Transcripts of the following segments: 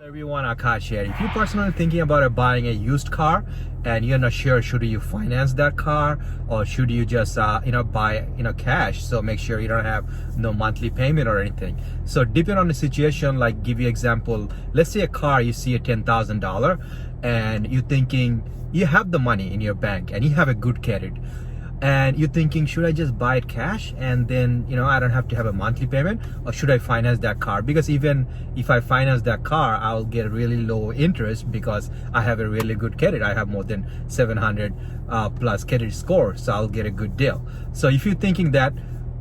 Everyone, Akash here. If you're personally thinking about buying a used car and you're not sure should you finance that car or should you just buy cash, so make sure you don't have no monthly payment or anything. So depending on the situation, like give you example, let's say a car you see a $10,000 and you're thinking you have the money in your bank and you have a good credit and you're thinking, should I just buy it cash and then I don't have to have a monthly payment, or should I finance that car? Because even if I finance that car, I'll get really low interest because I have a really good credit. I have more than 700 plus credit score, so I'll get a good deal. So if you're thinking that,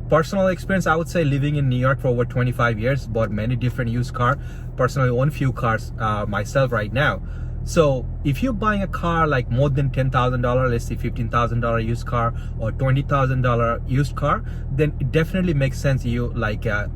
personal experience, I would say living in New York for over 25 years, bought many different used car, personally own few cars myself right now. So if you're buying a car like more than $10,000, let's say $15,000 used car or $20,000 used car, then it definitely makes sense you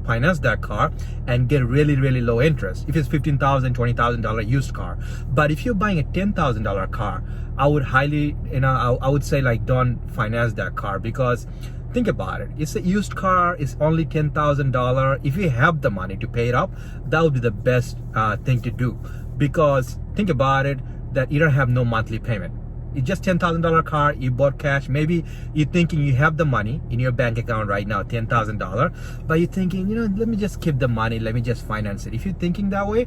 finance that car and get really low interest if it's $15,000, $20,000 used car. But if you're buying a $10,000 car, I would highly I would say don't finance that car, because think about it, it's a used car, it's only $10,000. If you have the money to pay it up, that would be the best thing to do. Because think about it, that you don't have no monthly payment. It's just $10,000 car, you bought cash. Maybe you're thinking you have the money in your bank account right now, $10,000, but you're thinking, let me just keep the money, let me just finance it. If you're thinking that way,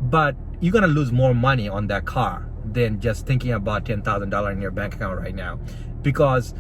but you're gonna lose more money on that car than just thinking about $10,000 in your bank account right now. Because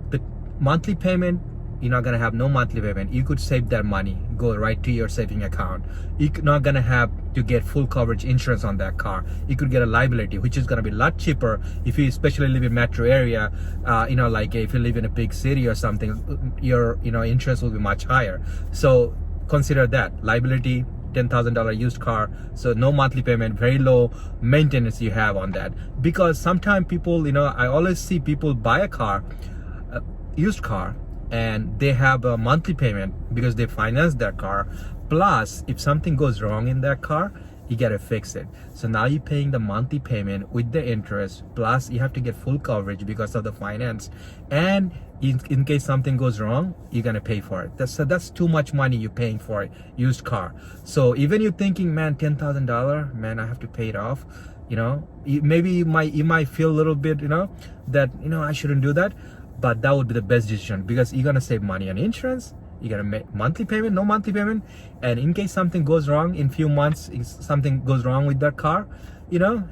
the monthly payment, you're not gonna have no monthly payment. You could save that money, go right to your saving account. You're not gonna have to get full coverage insurance on that car. You could get a liability, which is gonna be a lot cheaper if you especially live in metro area. If you live in a big city or something, your insurance will be much higher. So consider that liability. $10,000 used car, so no monthly payment, very low maintenance you have on that. Because sometimes people, I always see people buy a car, used car, and they have a monthly payment because they finance that car. Plus, if something goes wrong in that car, you gotta fix it. So now you're paying the monthly payment with the interest, plus you have to get full coverage because of the finance. And in case something goes wrong, you're gonna pay for it. That's too much money you're paying for a used car. So even you're thinking, man, $10,000, man, I have to pay it off. Maybe you might feel a little bit, that I shouldn't do that. But that would be the best decision, because you're gonna save money on insurance, you're gonna make monthly payment, no monthly payment, and in case something goes wrong in few months, if something goes wrong with that car,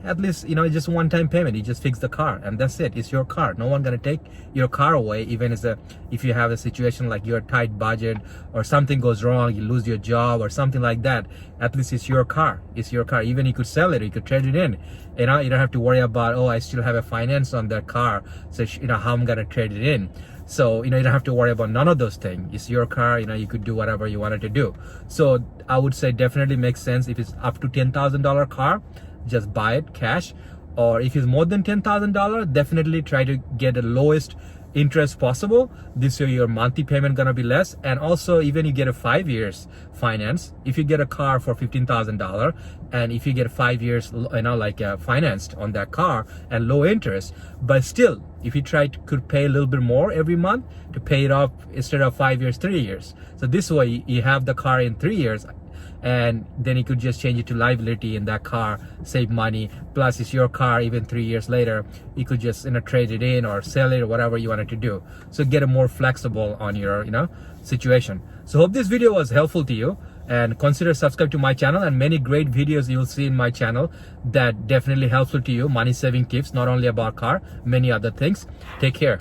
at least just one-time payment, you just fix the car and that's it. It's your car. No one gonna take your car away, even if you have a situation like you're tight budget or something goes wrong, you lose your job or something like that. At least it's your car. It's your car. Even you could sell it, you could trade it in. You don't have to worry about, oh, I still have a finance on that car, so how I'm gonna trade it in. So you don't have to worry about none of those things. It's your car. You could do whatever you wanted to do. So I would say definitely makes sense if it's up to $10,000 car, just buy it cash. Or if it's more than $10,000, definitely try to get the lowest interest possible. This way your monthly payment gonna be less. And also, even you get a 5 years finance, if you get a car for $15,000 and if you get 5 years financed on that car and low interest, but still if you could pay a little bit more every month to pay it off, instead of 5 years, 3 years. So this way you have the car in 3 years, and then you could just change it to liability in that car, save money. Plus it's your car. Even 3 years later, you could just trade it in or sell it or whatever you wanted to do. So get it more flexible on your situation. So hope this video was helpful to you, and consider subscribe to my channel, and many great videos you'll see in my channel that definitely helpful to you. Money saving tips, not only about car, many other things. Take care.